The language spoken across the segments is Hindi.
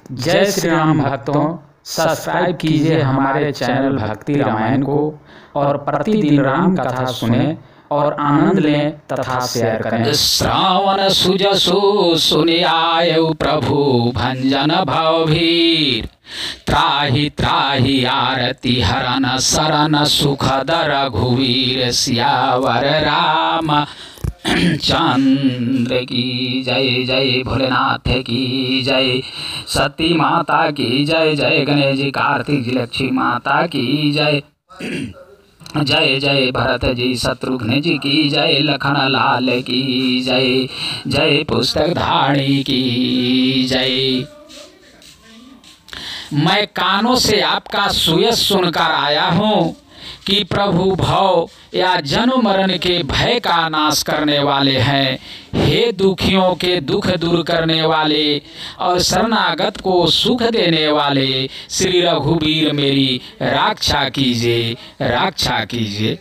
जय श्री राम भक्तों, सब्सक्राइब कीजिए हमारे चैनल भक्ति रामायण को और प्रतिदिन राम कथा सुने और आनंद लें तथा शेयर करें। श्रावण सुजसु सुनि आयु प्रभु भंजन भवभीर। त्राहि त्राहि आरती हरन शरण सुखद रघुवीर। सियावर राम चंद्र की जय। जय भोलेनाथ की जय। सती माता की जय। जय गणेश जी कार्तिक जी लक्ष्मी माता की जय। जय जय भरत जी शत्रुघ्न जी की जय। लखन लाल की जय। जय पुस्तक धारी की जय। मैं कानों से आपका सुयश सुनकर आया हूँ कि प्रभु भव या जन्म मरण के भय का नाश करने वाले हैं। हे दुखियों के दुख दूर करने वाले और शरणागत को सुख देने वाले श्री रघुवीर मेरी रक्षा कीजिए, रक्षा कीजिए।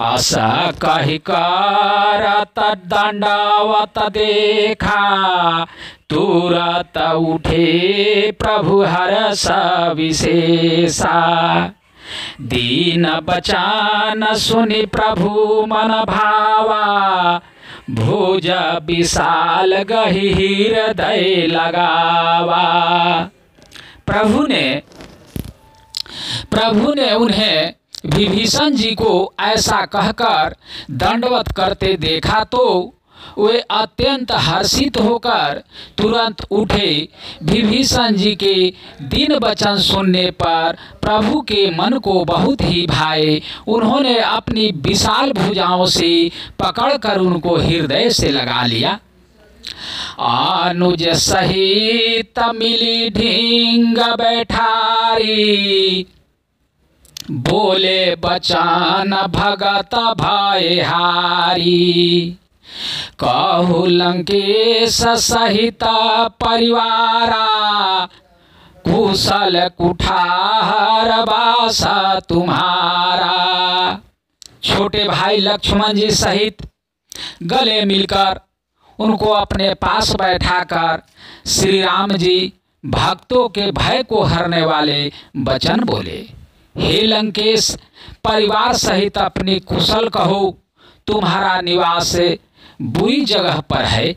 आशा कहि करत दंडवत देखा। तुरत उठे प्रभु हर्ष विशेषा। दीन बचान सुनि प्रभु मन भावा। भुज विशाल गहि हृदय लगावा। प्रभु ने उन्हें विभीषण जी को ऐसा कहकर दंडवत करते देखा तो वे अत्यंत हर्षित होकर तुरंत उठे। विभीषण जी के दीन वचन सुनने पर प्रभु के मन को बहुत ही भाए। उन्होंने अपनी विशाल भुजाओं से पकड़कर उनको हृदय से लगा लिया। अनुज सहित मिली ढींग बैठारी। बोले बचान भगत भय हारी। कहु लंकेश सहित परिवारा। कुशल कुठार वास तुम्हारा। छोटे भाई लक्ष्मण जी सहित गले मिलकर उनको अपने पास बैठाकर श्री राम जी भक्तों के भय को हरने वाले वचन बोले। हे लंकेश, परिवार सहित अपनी कुशल कहो। तुम्हारा निवास बुरी जगह पर है।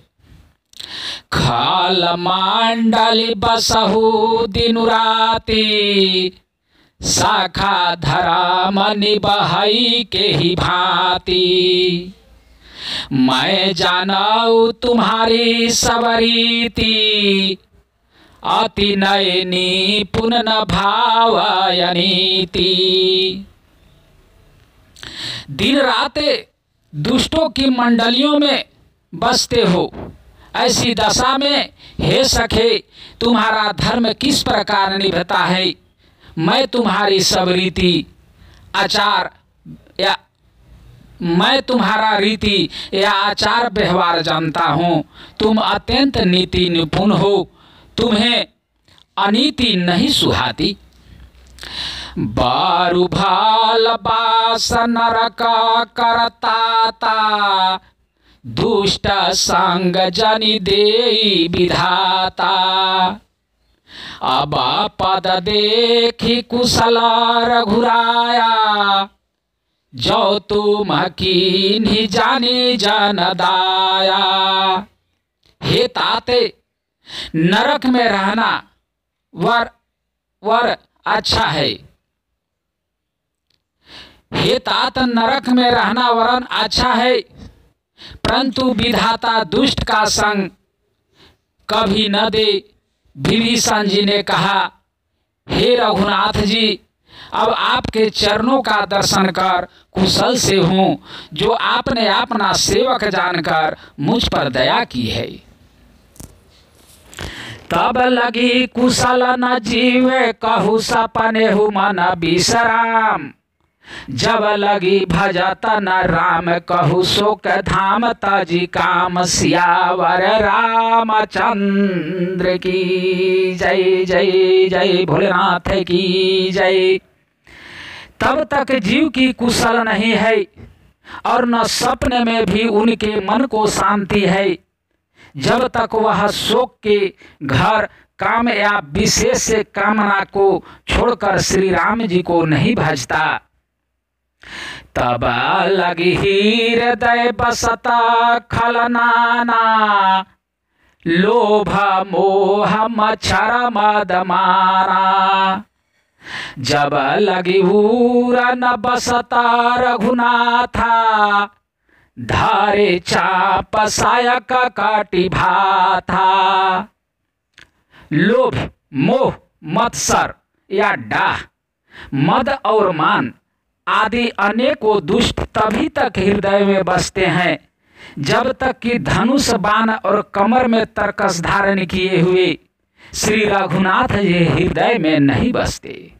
खाल मांडली बसहु दिनु राती। शाखा धरा मनि बहई के ही भांति। मैं जानऊ तुम्हारी सब रीति। अति नयनी पुन न भावयनीति। दिन रात दुष्टों की मंडलियों में बसते हो। ऐसी दशा में हे सखे, तुम्हारा धर्म किस प्रकार निभता है। मैं तुम्हारी सब रीति आचार या मैं तुम्हारा रीति या आचार व्यवहार जानता हूँ। तुम अत्यंत नीति निपुण हो। तुम्हें अनीति नहीं सुहाती। बारु भाल बास नरक करताता। दुष्ट संग जनि देई विधाता। अब पद देखी कुशल रघुराया। जो तुम कीन्ही जानी जन दाया। हे ताते, नरक में रहना वर अच्छा है। हे तात, नरक में रहना वरन अच्छा है, परंतु विधाता दुष्ट का संग कभी न दे। विभीषण जी ने कहा, हे रघुनाथ जी, अब आपके चरणों का दर्शन कर कुशल से हूँ, जो आपने अपना सेवक जानकर मुझ पर दया की है। तब लगी कुशल न जीवे। कहु सपने हु मन विश्राम। जब लगी भजत न राम। कहु शोक धाम तजी काम। सियावर रामचंद्र की जय। जय जय भोलेनाथ की जय। तब तक जीव की कुशल नहीं है और न सपने में भी उनके मन को शांति है। जब तक वह शोक के घर काम या विशेष कामना को छोड़कर श्री राम जी को नहीं भजता, तब लगी हृदय बसत खलनाना, लोभ मोह मच्छर मद मारा। जब लगी हूरा न बसत रघुनाथा, धारे चाप सायक काटी भाथा। लोभ, मोह, मत्सर या डाह, मद और मान आदि अनेकों दुष्ट तभी तक हृदय में बसते हैं जब तक कि धनुष बाण और कमर में तरकस धारण किए हुए श्री रघुनाथ जी हृदय में नहीं बसते।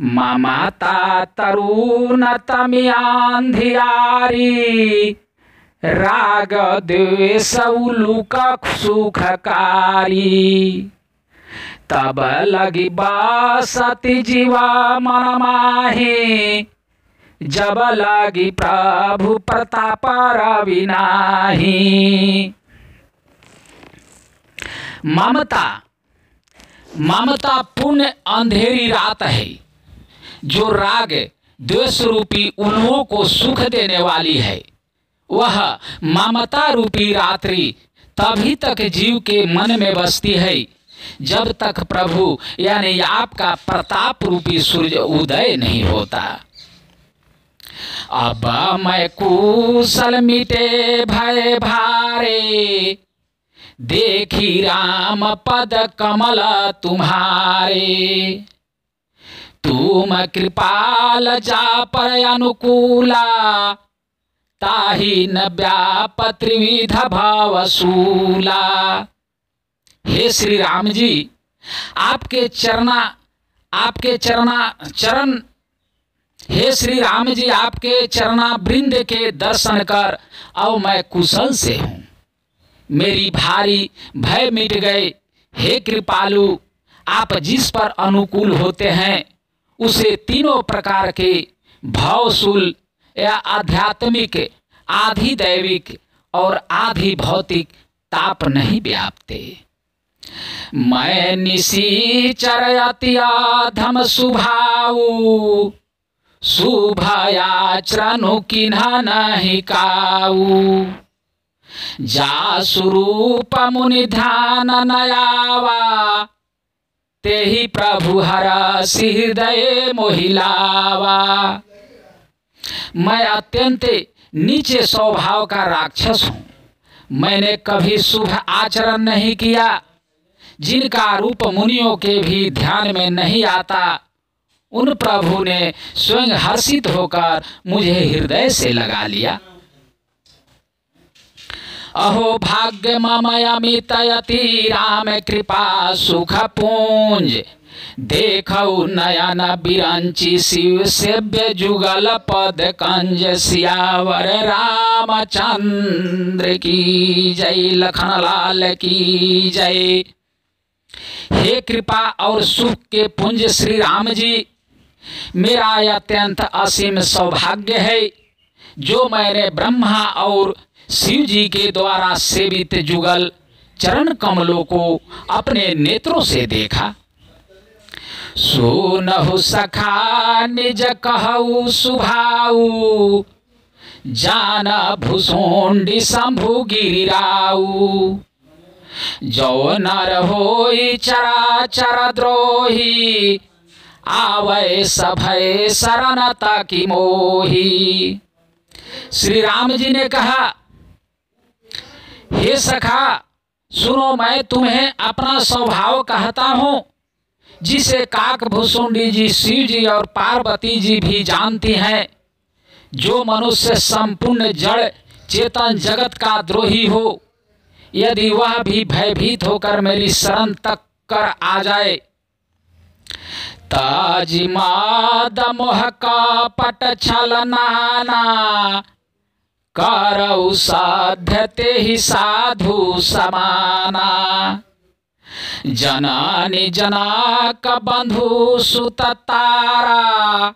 ममता तरुण तमिया अंधियारी, राग द्वेष उलूक सुखकारी। तब लगी बसती जीवा मन माही, जब लगी प्रभु प्रताप रविनाही। ममता, ममता पुण्य अंधेरी रात है जो राग द्वेष रूपी उल्लुओं को सुख देने वाली है। वह ममता रूपी रात्रि तभी तक जीव के मन में बसती है जब तक प्रभु यानी आपका प्रताप रूपी सूर्य उदय नहीं होता। अब मैं कुशल मिटे भय भारे, देखी राम पद कमल तुम्हारे। तुम कृपाल जा पर अनुकूला, ताहि न व्याप त्रिविध भवसूला। हे श्री राम जी, आपके चरण हे श्री राम जी, आपके चरणा वृंद के दर्शन कर अब मैं कुशल से हूँ। मेरी भारी भय मिट गए। हे कृपालु, आप जिस पर अनुकूल होते हैं उसे तीनों प्रकार के भावशूल या आध्यात्मिक, आधि दैविक और आधि भौतिक ताप नहीं व्यापते। मैं निशिचर अति अधम सुभाऊ, शुभयाचरणु किन्ह नहीं काऊ। जा स्वरूप मुनि ध्यान नयावा, तेहि प्रभु हरसि हृदय मोहिलावा। मैं अत्यंत नीचे स्वभाव का राक्षस हूँ। मैंने कभी शुभ आचरण नहीं किया। जिनका रूप मुनियों के भी ध्यान में नहीं आता, उन प्रभु ने स्वयं हर्षित होकर मुझे हृदय से लगा लिया। अहो भाग्य मम अमित यति राम कृपा सुख पूंज, देखौ नयन बिरंची शिव सेव्य जुगल पद कंज। सियावर रामचंद्र की जय, लखन लाल की जय। हे कृपा और सुख के पुंज श्री राम जी, मेरा अत्यंत असीम सौभाग्य है जो मैंने ब्रह्मा और शिव जी के द्वारा सेवित जुगल चरण कमलों को अपने नेत्रों से देखा। सुनहु सखा निज कहु सुभाऊ, जान भुसुंडी शंभु गिरिराऊ। जो नर होई चराचर द्रोही, आवै सभय शरणता की मोही। श्री राम जी ने कहा, हे सखा सुनो, मैं तुम्हें अपना स्वभाव कहता हूँ जिसे काक भुसुंडी जी, शिव जी और पार्वती जी भी जानती हैं। जो मनुष्य संपूर्ण जड़ चेतन जगत का द्रोही हो, यदि वह भी भयभीत होकर मेरी शरण तक कर आ जाए, ताजिमाद मोह का पट छल नाना, करऊ साध्य ते ही साधु समाना। जननी जनक बंधु सुत तारा,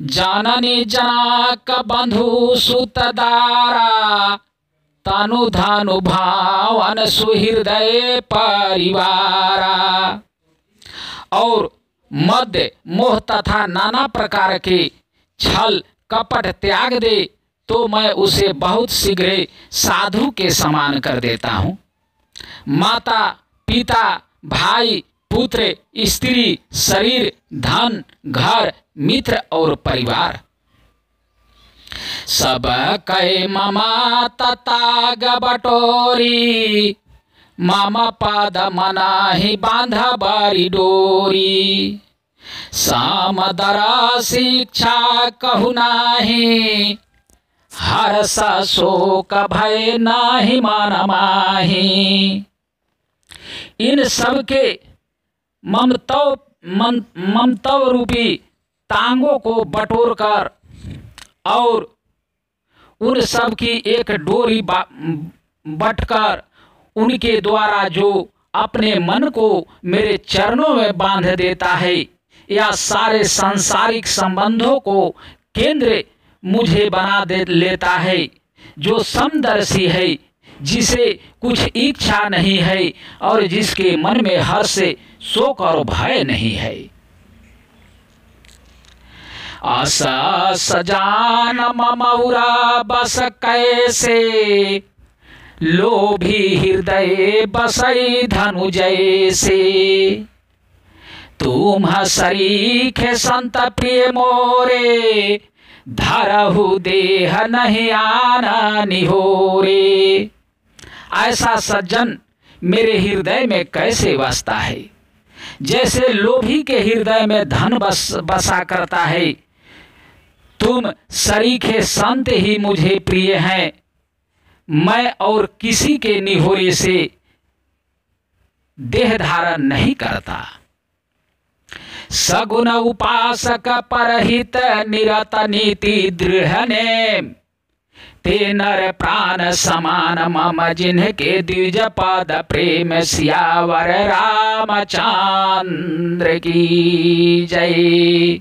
जननी जनक बंधु सुत दारा। तनु धनु भावन सुहृदय परिवारा। और मध्य मोह तथा नाना प्रकार के छल कपट त्याग दे तो मैं उसे बहुत शीघ्र साधु के समान कर देता हूँ। माता पिता भाई पुत्र स्त्री शरीर धन घर मित्र और परिवार सब कै ममा तताग बटोरी। मामा पाद मनाहि बांधा बारी डोरी। सामदरा शिक्षा कहु नाही। हर्ष शोक भय नाही मन माही। इन सब के ममतव रूपी टांगों को बटोर कर और उन सब की एक डोरी बटकर उनके द्वारा जो अपने मन को मेरे चरणों में बांध देता है या सारे सांसारिक संबंधों को केंद्र मुझे बना दे लेता है, जो समदर्शी है, जिसे कुछ इच्छा नहीं है और जिसके मन में हर्ष शोक और भय नहीं है। आशा सजान ममौरा बस कैसे। लोभी हृदय बसई धनु जैसे। तुम सरीख संत प्रिय मोरे। धरहु देह नहीं आना निहोरे। ऐसा सज्जन मेरे हृदय में कैसे बसता है, जैसे लोभी के हृदय में धन बसा करता है। तुम सरीखे संत ही मुझे प्रिय हैं। मैं और किसी के निहोरे से देह धारण नहीं करता। सगुण उपासक परहित निरत नीति दृढ़ ने। ते नर प्राण समान मम जिन्हके द्विज पद प्रेम सियावर रामचंद्र की जय।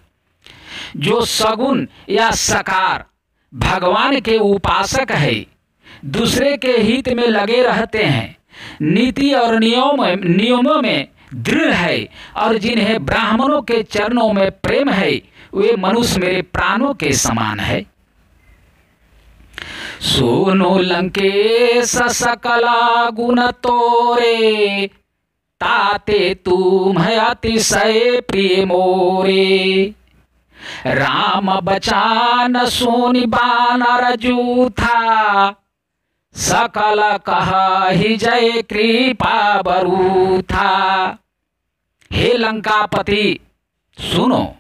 जो सगुण या सकार भगवान के उपासक है, दूसरे के हित में लगे रहते हैं, नीति और नियमों में दृढ़ है और जिन्हें ब्राह्मणों के चरणों में प्रेम है, वे मनुष्य मेरे प्राणों के समान है। सोनो लंकेश सकला गुण तोरे। ताते तुम है अतिशय प्रिय मोरे। राम बचान सोनि बानर जूथा। सकल कहि जय कृपा बरूथा। हे लंकापति सुनो,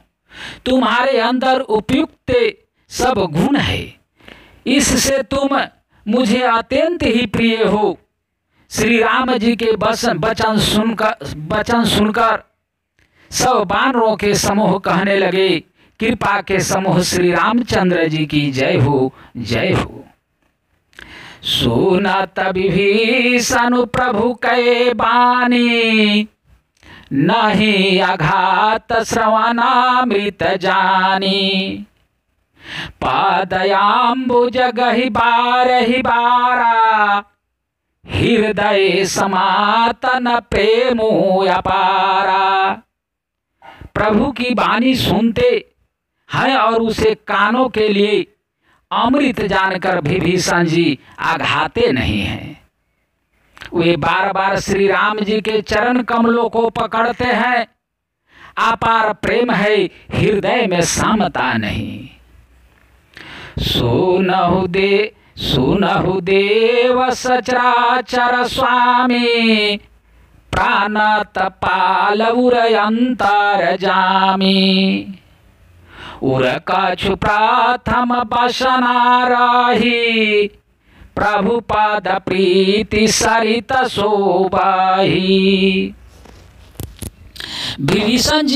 तुम्हारे अंदर उपयुक्त सब गुण है, इससे तुम मुझे अत्यंत ही प्रिय हो। श्री राम जी के वचन सुनकर सब वानरों के समूह कहने लगे, कृपा के समूह श्री रामचंद्र जी की जय हो, जय हो। सुनत विभीषण प्रभु कै बानी। नहीं आघात श्रवणामृत जानी। पादयांबुज गहि बारहि बारा। हृदय समातन प्रेमो अपारा। प्रभु की वाणी सुनते हैं और उसे कानों के लिए अमृत जानकर विभीषण जी आघाते नहीं हैं। वे बार बार श्री राम जी के चरण कमलों को पकड़ते हैं। अपार प्रेम है, हृदय में सामता नहीं। सुनहु देव सचराचर स्वामी। प्राणत पाल उरयंतर जामी। उर कछु प्राथम बसना रही। प्रभु पद प्रीति सरित शोभाही। विभीषण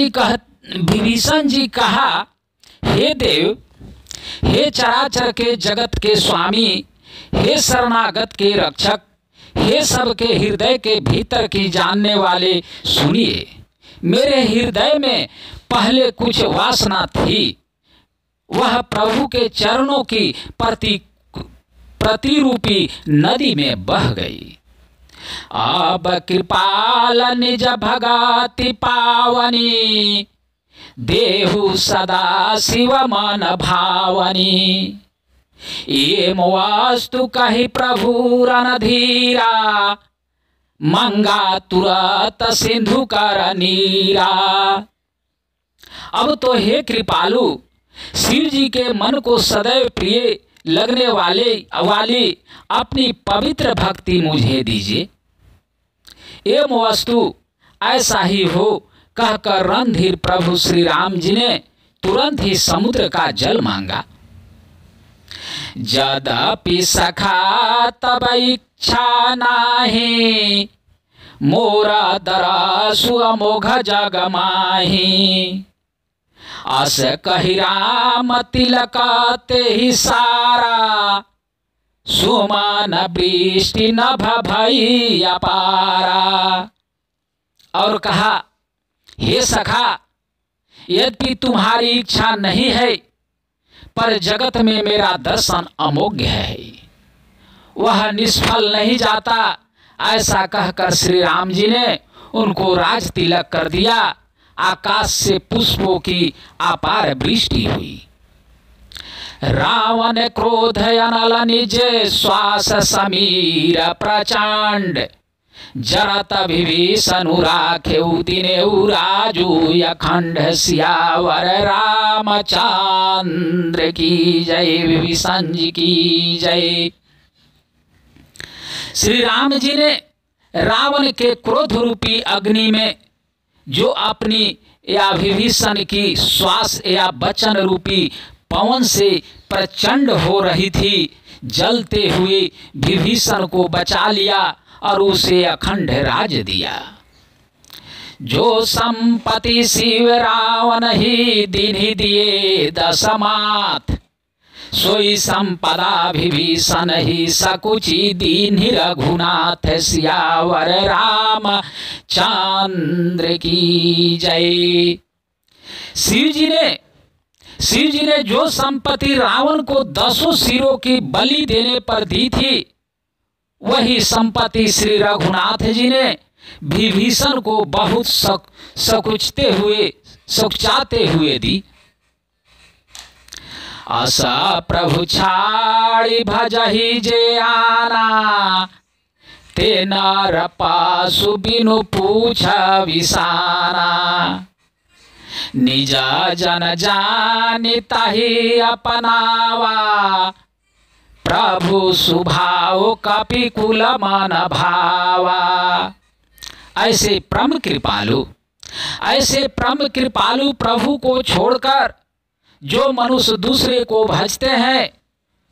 जी कहा, हे देव, हे चराचर के जगत के स्वामी, हे शरणागत के रक्षक, हे सबके हृदय के भीतर की जानने वाले, सुनिए। मेरे हृदय में पहले कुछ वासना थी, वह प्रभु के चरणों की प्रतिरूपी नदी में बह गई। अब कृपाल निज भगति पावनी, देहु सदा शिव मन भावनी। एम वास्तु कही प्रभु रणधीरा, मंगा तुरत सिंधु कर नीरा। अब तो हे कृपालु, शिव जी के मन को सदैव प्रिय लगने वाली अपनी पवित्र भक्ति मुझे दीजिए। एम वस्तु ऐसा ही हो कहकर रणधीर प्रभु श्री राम जी ने तुरंत ही समुद्र का जल मांगा। यद्यपि सखा तब इच्छा नाही, मोरा दरसु अमोघ जग माही। अस कहि राम तिलक ते ही सारा, सुमन वृष्टि नभ भई अपारा। और कहा, हे सखा, यद्यपि तुम्हारी इच्छा नहीं है, पर जगत में मेरा दर्शन अमोघ है, वह निष्फल नहीं जाता। ऐसा कहकर श्री राम जी ने उनको राज तिलक कर दिया। आकाश से पुष्पों की अपार वृष्टि हुई। रावण क्रोध अनल निज श्वास समीर प्रचंड, जरत विभीषण राखे दिने राजू अखंड। सियावर रामचंद्र की जय, विभीषण जी की जय। श्री राम जी ने रावण के क्रोध रूपी अग्नि में जो अपनी या विभीषण की श्वास या वचन रूपी पवन से प्रचंड हो रही थी, जलते हुए विभीषण को बचा लिया और उसे अखंड राज दिया। जो संपत्ति शिव रावण ही दीन्हि दिए दशमाथ, सोई संपदा विभीषण ही सकुची दीन्हि रघुनाथ। सियावर राम चंद्र की जय। शिव जी ने जो संपत्ति रावण को 10 सिरों की बलि देने पर दी थी, वही संपत्ति श्री रघुनाथ जी ने विभीषण को बहुत सकुचाते हुए दी। असा प्रभु छाड़ी भजहि जे आना, ते नर पासु बिनु पूछ विसाना। निज जन जानि ताहि अपनावा, प्रभु सुभाव कपि कुल मन भावा। ऐसे परम कृपालु प्रभु को छोड़कर जो मनुष्य दूसरे को भजते हैं,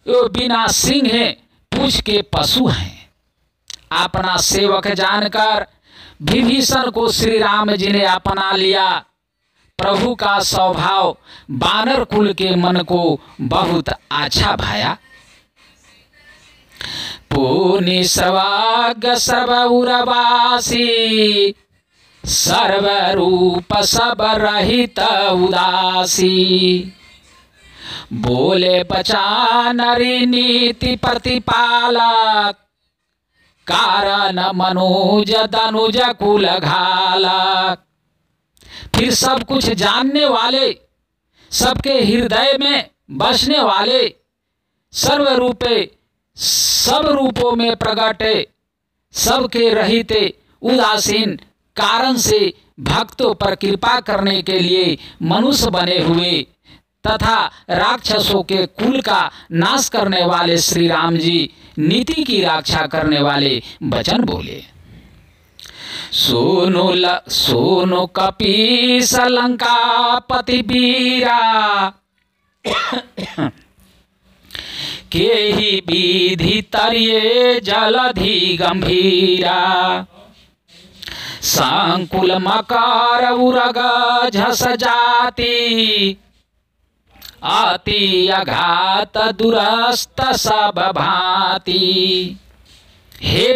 वो बिना सिंह पूछ के पशु हैं। अपना सेवक जानकर विभीषण को श्री राम जी ने अपना लिया। प्रभु का स्वभाव बानर कुल के मन को बहुत अच्छा भाया। पुनि सर्वाग सर्वउरवासी, सर्वरूप सब रहित उदासी। बोले बचा नरी नीति प्रतिपालक, कारण मनुज दनुज कुल घालक। फिर सब कुछ जानने वाले, सबके हृदय में बसने वाले, सब रूपों में प्रगटे, सबके रहते उदासीन, कारण से भक्तों पर कृपा करने के लिए मनुष्य बने हुए तथा राक्षसों के कुल का नाश करने वाले श्री राम जी नीति की रक्षा करने वाले वचन बोले। सोनो कपीस लंकापति वीरा, के ही विधि तरिये जलधि गंभीरा। संकुल मकार उरग झस जाति, अति अघात दुरस्त सब भांति। हे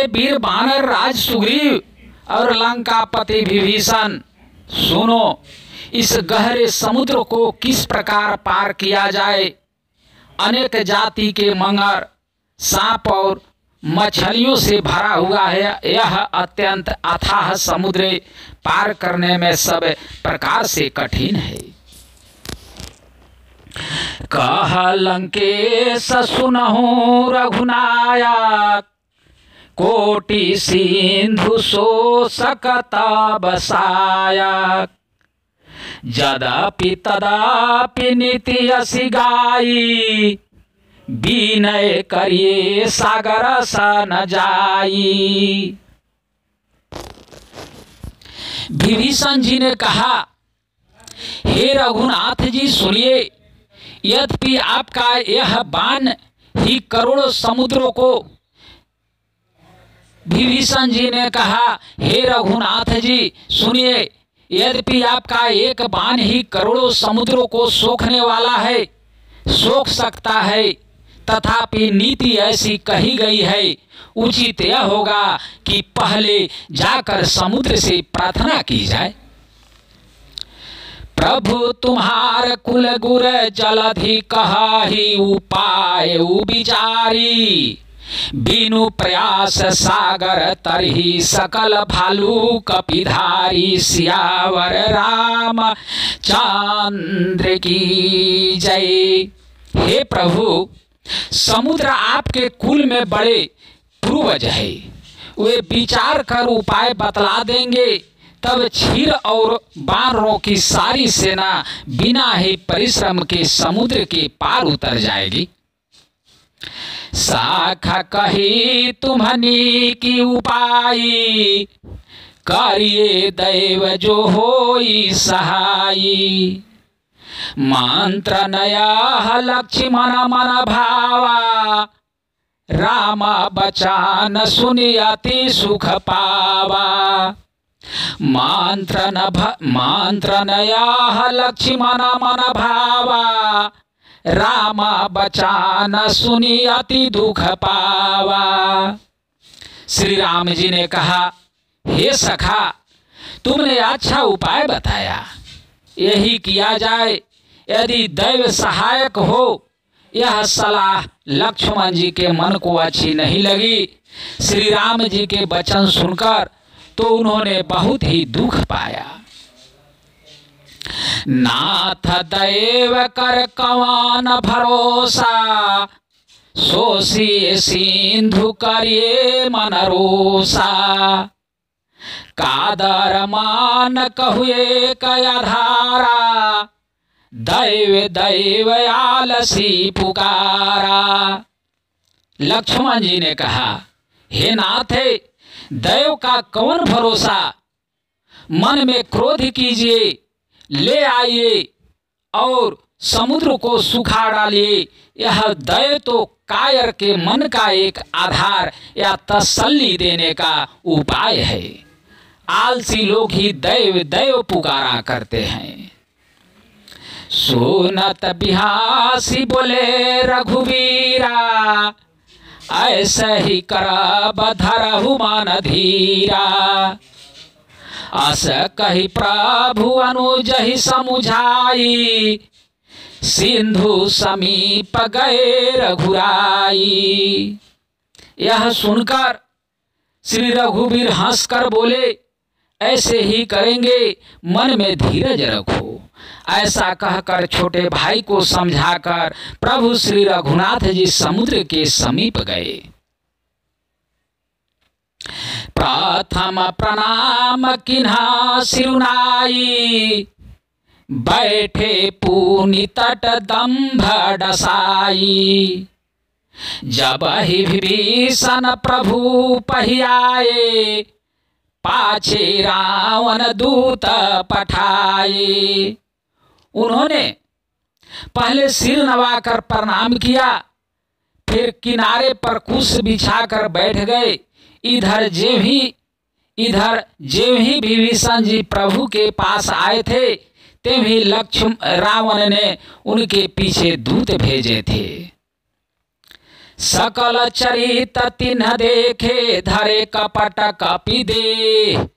वीर बानर राज सुग्रीव और लंकापति विभीषण, सुनो, इस गहरे समुद्र को किस प्रकार पार किया जाए अनेक जाति के मगर, सांप और मछलियों से भरा हुआ है। यह अत्यंत अथाह समुद्र पार करने में सब प्रकार से कठिन है। कह लंकेश सुनहु रघुनायक, कोटि सिंधु शोषक बसायक। यद्यपि तदापि नीति असि गाई, विनय करिए सागर सा न जाई। विभीषण जी ने कहा, हे रघुनाथ जी सुनिए, यद्यपि आपका यह बाण ही करोड़ों समुद्रों को विभीषण जी ने कहा, हे रघुनाथ जी सुनिए, यद्यपि आपका एक बाण ही करोड़ों समुद्रों को सोखने वाला है, सोख सकता है, तथापि नीति ऐसी कही गई है, उचित यह होगा कि पहले जाकर समुद्र से प्रार्थना की जाए। प्रभु तुम्हार कुल गुर जलधि कहाहि, उपाय विचारी। बिनु प्रयास सागर तरहि, सकल भालू कपिधारी। सियावर राम चंद्र की जय। हे प्रभु, समुद्र आपके कुल में बड़े पूर्वज है, वे विचार कर उपाय बतला देंगे, तब क्षीर और बानरों की सारी सेना बिना ही परिश्रम के समुद्र के पार उतर जाएगी। शाखा कही तुम्हनी की उपाई, करिए दैव जो होई सहाई। मंत्र नया लक्ष्मण मन भावा, राम बचान सुनि अति सुख पावा। मंत्र नया लक्ष्मण मन भावा, राम बचान सुनि अति दुख पावा। श्री राम जी ने कहा, हे सखा, तुमने अच्छा उपाय बताया, यही किया जाए। यदि दैव सहायक हो, यह सलाह लक्ष्मण जी के मन को अच्छी नहीं लगी। श्री राम जी के वचन सुनकर तो उन्होंने बहुत ही दुख पाया। नाथ दैव कर कवन भरोसा, सोसी सिंधु करिए मन रोसा। कादर मान कहुए कया धारा, दैव दैव आलसी पुकारा। लक्ष्मण जी ने कहा, हे नाथ, दैव का कौन भरोसा, मन में क्रोध कीजिए, ले आइए और समुद्र को सुखा डालिए। यह दैव तो कायर के मन का एक आधार या तसल्ली देने का उपाय है। आलसी लोग ही दैव दैव पुकारा करते हैं। सुनत बिहासी बोले रघुवीरा, ऐसे ही करब धरहु मन धीरा। अस कही प्रभु अनुज ही समुझाई, सिंधु समीप गए रघुराई। यह सुनकर श्री रघुवीर हंसकर बोले, ऐसे ही करेंगे, मन में धीरज रखो। ऐसा कहकर छोटे भाई को समझाकर प्रभु श्री रघुनाथ जी समुद्र के समीप गए। प्रथम प्रणाम किन्हा सिरुनाई, बैठे पूनि तट दंभ डसाई। जब ही विभीषण प्रभु पहियाए, पाछे रावण दूत पठाए। उन्होंने पहले सिर नवाकर प्रणाम किया, फिर किनारे पर कुश बिछाकर बैठ गए। इधर जेव ही विभीषण जी प्रभु के पास आए थे, तेभी रावण ने उनके पीछे दूत भेजे थे। सकल चरित तिन्ह देखे, धरे कपट कपि देह।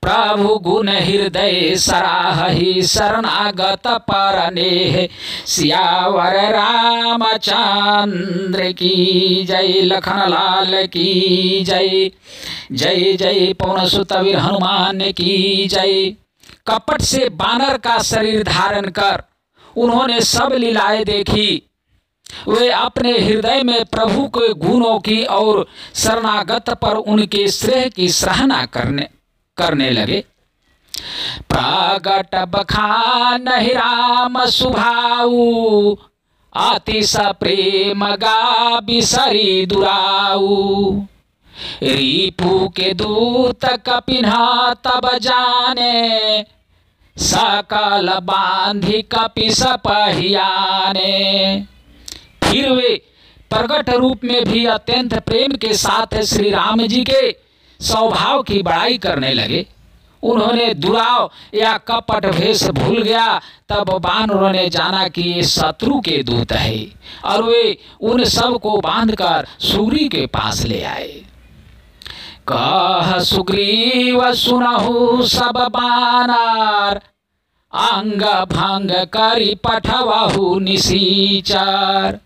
प्रभु गुण हृदय सराहि शरणागत परनेह। सियावर रामचंद्र की जय, लखन लाल की जय। जय जय पवन सुत वीर हनुमान की जय। कपट से बानर का शरीर धारण कर उन्होंने सब लीलाएं देखी। वे अपने हृदय में प्रभु के गुणों की और शरणागत पर उनके श्रेय की सराहना करने लगे। प्रगट बखान राम सुभाऊ, अतिश प्रेम गा बिसरी दुराऊ। रिपु के दूत कपिन्हा तब जाने, सकल बांधी कपिस पहियाने। फिर वे प्रकट रूप में भी अत्यंत प्रेम के साथ श्री राम जी के स्वभाव की बड़ाई करने लगे। उन्होंने दुराव या कपट भेष भूल गया। तब बानरों ने जाना कि ये शत्रु के दूत है और वे उन सब को बांधकर सुग्रीव के पास ले आए। कह सुग्रीव सुनहु सब बानर, अंग भंग करी पठवहु निसीचर।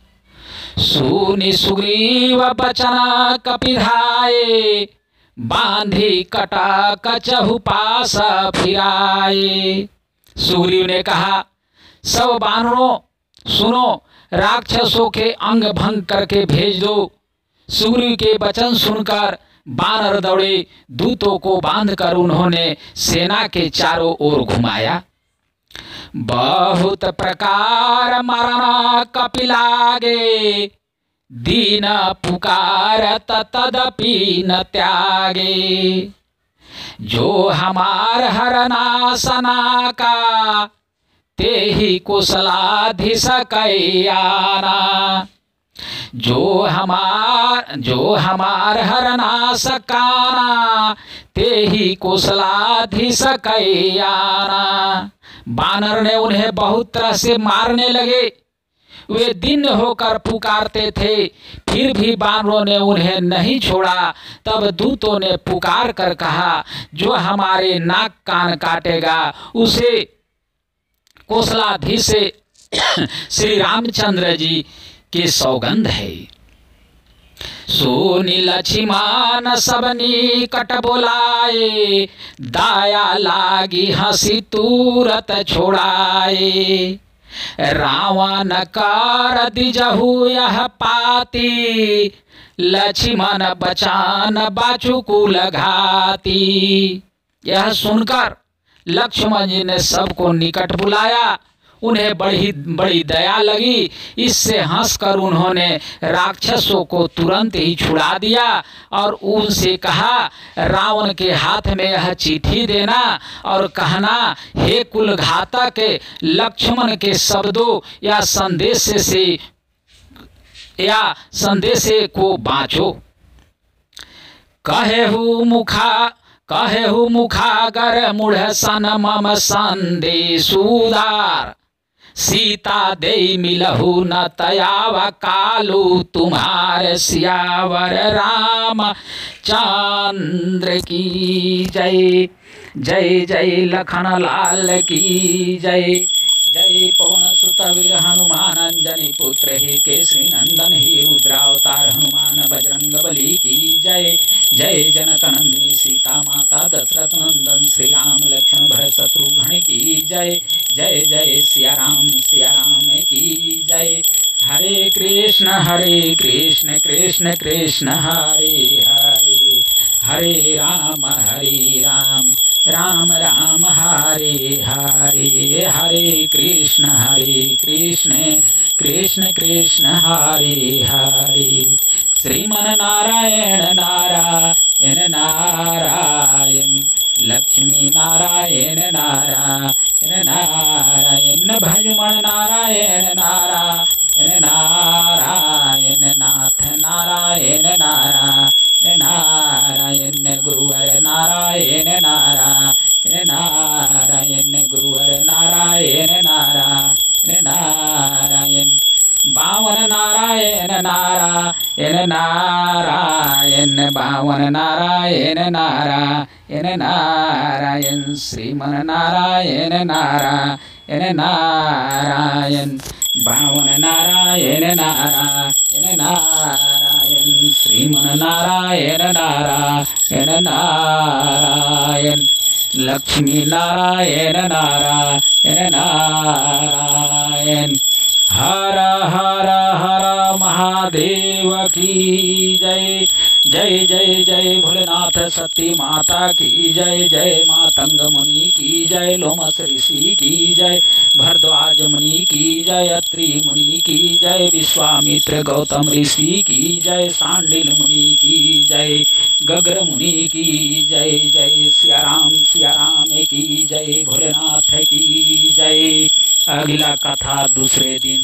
सुनि सुग्रीव बचन कपिधाये, बांधी कटा कचहु पास फिराए। सुग्रीव ने कहा, सब बानरों सुनो, राक्षसों के अंग भंग करके भेज दो। सुग्रीव के वचन सुनकर बानर दौड़े। दूतों को बांधकर उन्होंने सेना के चारों ओर घुमाया। बहुत प्रकार मरण कपिलागे, दीन पुकारत तदपि न त्यागे। जो हमार हरनासना का, ते ही कुशलाधीश कैयाना। जो हमार हरनाश काना, ते ही कुशलाधीश कैयाना। बानर ने उन्हें बहुत तरह से मारने लगे। वे दिन होकर पुकारते थे, फिर भी बानरों ने उन्हें नहीं छोड़ा। तब दूतों ने पुकार कर कहा, जो हमारे नाक कान काटेगा उसे कोसलाधीश श्री रामचंद्र जी के सौगंध है। सोनी लक्ष्मण सब निकट बोलाए, दाया लागी हंसी तुरत छोड़ाए। रावण कर दिजहु यह पाती, लक्ष्मण बचान बाचुकुल घाती। यह सुनकर लक्ष्मण जी ने सबको निकट बुलाया। उन्हें बड़ी दया लगी। इससे हंसकर उन्होंने राक्षसों को तुरंत ही छुड़ा दिया और उनसे कहा, रावण के हाथ में यह चिट्ठी देना और कहना, हे कुलघातक, लक्ष्मण के शब्दों या संदेश को बाँचो। कहेहु मुखागर मूढ़ सन मम संदेशुदार। सीता दे मिलहु न तयाव कालू, तुम्हारे सियावर राम चंद्र की जय। जय जय लखन लाल की जय। जय पवन सुत वीर हनुमान अंजनी पुत्र ही केसरी नंदन ही रुद्रावतार हनुमान बजरंग बली की जय। जय जनक नंदिनी सीता माता दशरथ नंदन श्री राम लक्ष्मण भरत शत्रुघ्न की जय। जय जय सिया राम की जय। हरे कृष्ण कृष्ण कृष्ण हरे हरे, हरे राम राम राम हरे हरे। हरे कृष्ण कृष्ण कृष्ण हरे हरे। श्रीमन नारायण नारायण नारायण, लक्ष्मी नारायण नारायण नारायण। भजमन नारायण नारायण नारायण, नाथ नारायण नारायण नारायण। गुरुवर नारायण नारायण नारायण, गुरुवर नारायण नारायण नारायण। बावन नारायण नारायण नारायण बावन नारायण नारायण नारायण श्रीमन नारायण नारायण नारायण बावन नारायण नारायण नारायण श्रीमन नारायण नारायण नारायण लक्ष्मी नारायण नारायण नारायण हर हर हर महादेव की जय जय जय जय भोलेनाथ सती माता की जय जय मातंग मुनि की जय लोमस ऋषि की जय भरद्वाज मुनि की जय अत्रि मुनि की जय विश्वामित्र गौतम ऋषि की जय सांडिल मुनि की जय गगर मुनि की जय जय सिया राम की जय भोलेनाथ की जय। अगला कथा दूसरे दिन।